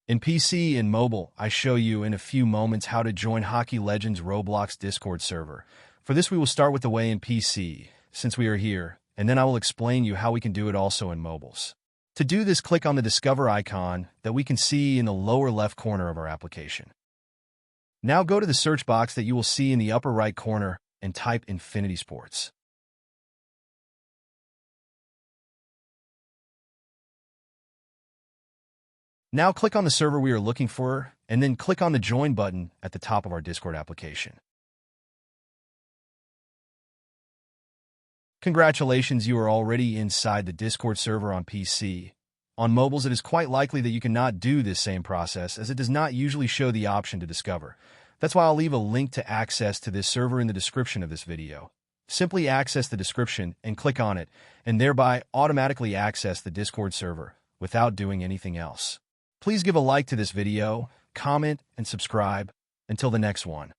In PC and mobile, I show you in a few moments how to join Hockey Legends Roblox Discord server. For this, we will start with the way in PC, since we are here, and then I will explain you how we can do it also in mobiles. To do this, click on the Discover icon that we can see in the lower left corner of our application. Now go to the search box that you will see in the upper right corner and type Infinity Sports. Now click on the server we are looking for, and then click on the Join button at the top of our Discord application. Congratulations, you are already inside the Discord server on PC. On mobiles, it is quite likely that you cannot do this same process, as it does not usually show the option to discover. That's why I'll leave a link to access to this server in the description of this video. Simply access the description and click on it, and thereby automatically access the Discord server without doing anything else. Please give a like to this video, comment, and subscribe. Until the next one.